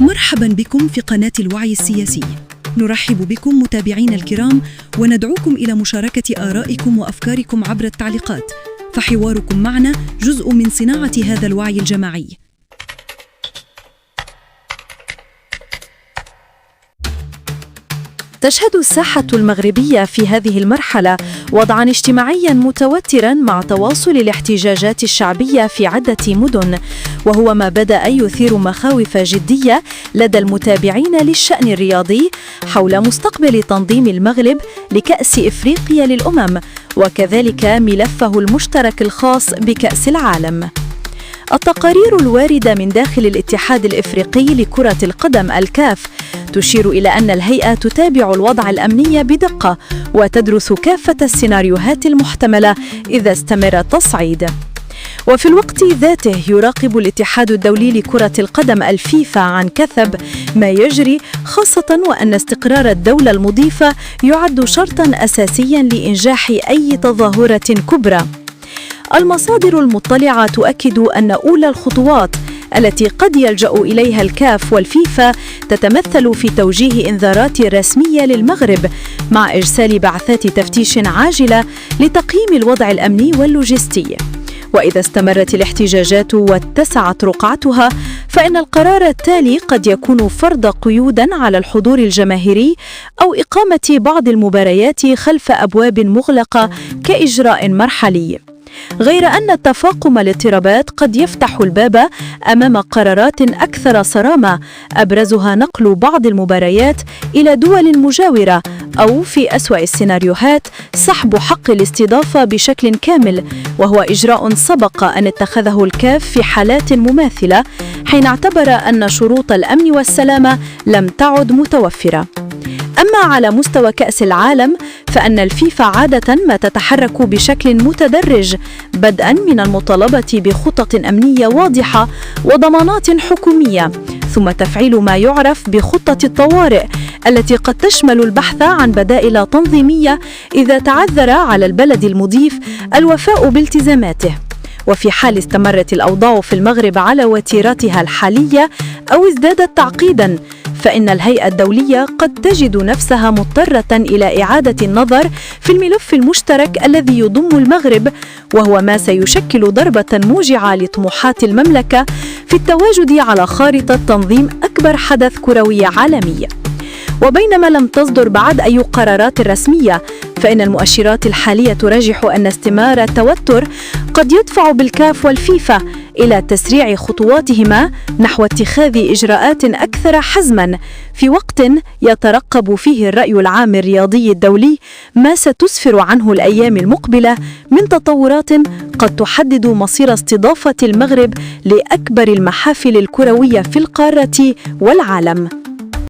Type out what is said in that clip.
مرحبا بكم في قناة الوعي السياسي. نرحب بكم متابعينا الكرام وندعوكم إلى مشاركة آرائكم وأفكاركم عبر التعليقات، فحواركم معنا جزء من صناعة هذا الوعي الجماعي. تشهد الساحة المغربية في هذه المرحلة وضعاً اجتماعياً متوتراً مع تواصل الاحتجاجات الشعبية في عدة مدن، وهو ما بدأ يثير مخاوف جدية لدى المتابعين للشأن الرياضي حول مستقبل تنظيم المغرب لكأس إفريقيا للأمم، وكذلك ملفه المشترك الخاص بكأس العالم. التقارير الواردة من داخل الاتحاد الإفريقي لكرة القدم الكاف تشير إلى أن الهيئة تتابع الوضع الأمني بدقة وتدرس كافة السيناريوهات المحتملة إذا استمر التصعيد. وفي الوقت ذاته يراقب الاتحاد الدولي لكرة القدم الفيفا عن كثب ما يجري، خاصة وأن استقرار الدولة المضيفة يعد شرطاً أساسياً لإنجاح أي تظاهرة كبرى. المصادر المطلعة تؤكد أن أولى الخطوات التي قد يلجأ إليها الكاف والفيفا تتمثل في توجيه إنذارات رسمية للمغرب مع إرسال بعثات تفتيش عاجلة لتقييم الوضع الأمني واللوجستي. وإذا استمرت الاحتجاجات واتسعت رقعتها، فإن القرار التالي قد يكون فرض قيود على الحضور الجماهيري أو إقامة بعض المباريات خلف أبواب مغلقة كإجراء مرحلي. غير أن تفاقم الاضطرابات قد يفتح الباب أمام قرارات أكثر صرامة، أبرزها نقل بعض المباريات إلى دول مجاورة، أو في أسوأ السيناريوهات سحب حق الاستضافة بشكل كامل، وهو إجراء سبق أن اتخذه الكاف في حالات مماثلة حين اعتبر أن شروط الأمن والسلامة لم تعد متوفرة. أما على مستوى كأس العالم فإن الفيفا عادة ما تتحرك بشكل متدرج، بدءاً من المطالبة بخطط أمنية واضحة وضمانات حكومية، ثم تفعيل ما يعرف بخطة الطوارئ التي قد تشمل البحث عن بدائل تنظيمية إذا تعذر على البلد المضيف الوفاء بالتزاماته. وفي حال استمرت الأوضاع في المغرب على وتيرتها الحالية أو ازدادت تعقيداً، فإن الهيئة الدولية قد تجد نفسها مضطرة إلى إعادة النظر في الملف المشترك الذي يضم المغرب، وهو ما سيشكل ضربة موجعة لطموحات المملكة في التواجد على خارطة تنظيم أكبر حدث كروي عالمي. وبينما لم تصدر بعد أي قرارات رسمية، فإن المؤشرات الحالية ترجح أن استمرار التوتر قد يدفع بالكاف والفيفا إلى تسريع خطواتهما نحو اتخاذ إجراءات أكثر حزماً في وقت يترقب فيه الرأي العام الرياضي الدولي ما ستسفر عنه الأيام المقبلة من تطورات قد تحدد مصير استضافة المغرب لأكبر المحافل الكروية في القارة والعالم.